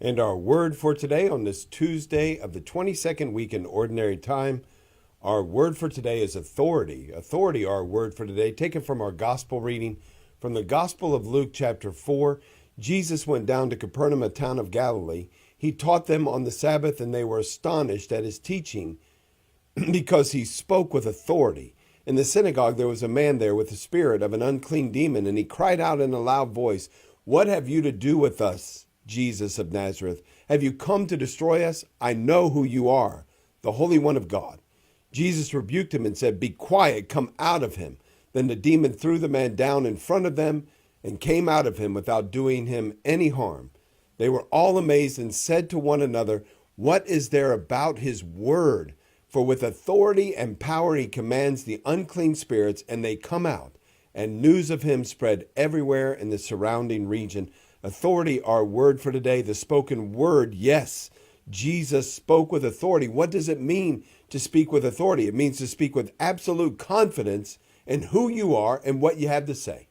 And our word for today on this Tuesday of the 22nd week in Ordinary Time, our word for today is authority. Authority, our word for today, taken from our gospel reading from the Gospel of Luke chapter 4. Jesus went down to Capernaum, a town of Galilee. He taught them on the Sabbath, and they were astonished at his teaching because he spoke with authority. In the synagogue there was a man there with the spirit of an unclean demon, and he cried out in a loud voice, "What have you to do with us, Jesus of Nazareth? Have you come to destroy us? I know who you are, the Holy One of God." Jesus rebuked him and said, "Be quiet, come out of him." Then the demon threw the man down in front of them and came out of him without doing him any harm. They were all amazed and said to one another, "What is there about his word? For with authority and power he commands the unclean spirits, and they come out." And news of him spread everywhere in the surrounding region. Authority, our word for today, the spoken word. Yes, Jesus spoke with authority. What does it mean to speak with authority? It means to speak with absolute confidence in who you are and what you have to say.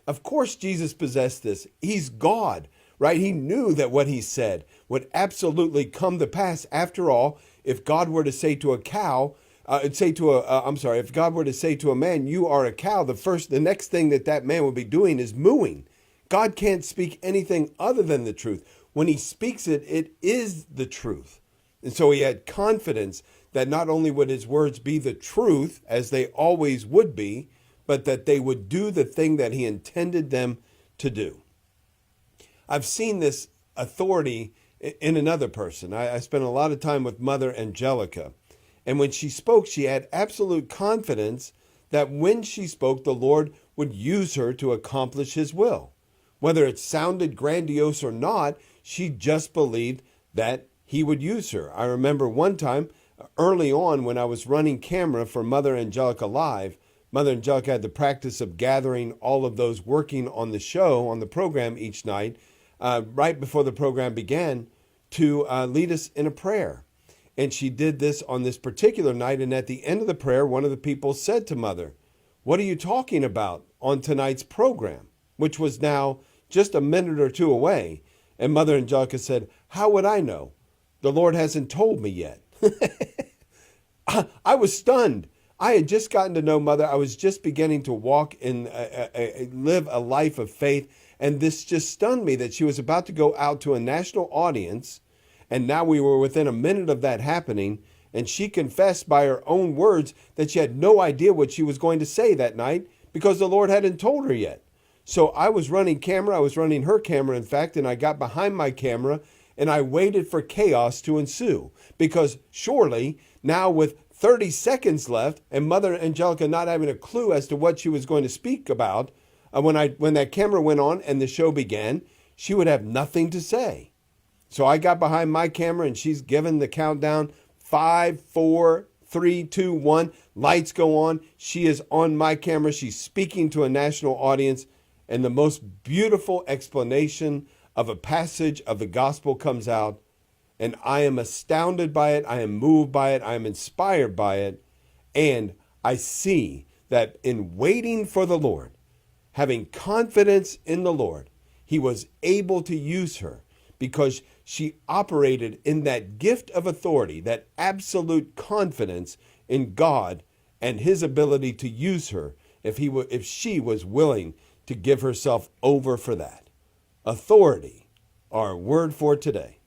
Of course, Jesus possessed this. He's God, right? He knew that what he said would absolutely come to pass. After all, if God were to say to a cow, if God were to say to a man, "You are a cow," the next thing that man would be doing is mooing. God can't speak anything other than the truth. When he speaks it, it is the truth. And so he had confidence that not only would his words be the truth, as they always would be, but that they would do the thing that he intended them to do. I've seen this authority in another person. I spent a lot of time with Mother Angelica. And when she spoke, she had absolute confidence that when she spoke, the Lord would use her to accomplish his will. Whether it sounded grandiose or not, she just believed that he would use her. I remember one time early on when I was running camera for Mother Angelica Live, Mother Angelica had the practice of gathering all of those working on the show, on the program each night, right before the program began, to lead us in a prayer. And she did this on this particular night. And at the end of the prayer, one of the people said to Mother, "What are you talking about on tonight's program?" Which was now just a minute or two away. And Mother Angelica said, "How would I know? The Lord hasn't told me yet." I was stunned. I had just gotten to know Mother. I was just beginning to walk and live a life of faith. And this just stunned me that she was about to go out to a national audience. And now we were within a minute of that happening. And she confessed by her own words that she had no idea what she was going to say that night because the Lord hadn't told her yet. So I was running camera. I was running her camera, in fact, and I got behind my camera and I waited for chaos to ensue. Because surely now with 30 seconds left and Mother Angelica not having a clue as to what she was going to speak about, when that camera went on and the show began, she would have nothing to say. So I got behind my camera and she's given the countdown. 5, 4, 3, 2, 1. Lights go on. She is on my camera. She's speaking to a national audience. And the most beautiful explanation of a passage of the gospel comes out. And I am astounded by it. I am moved by it. I am inspired by it. And I see that in waiting for the Lord, having confidence in the Lord, he was able to use her because she operated in that gift of authority, that absolute confidence in God and his ability to use her if she was willing to give herself over for that. Authority, our word for today.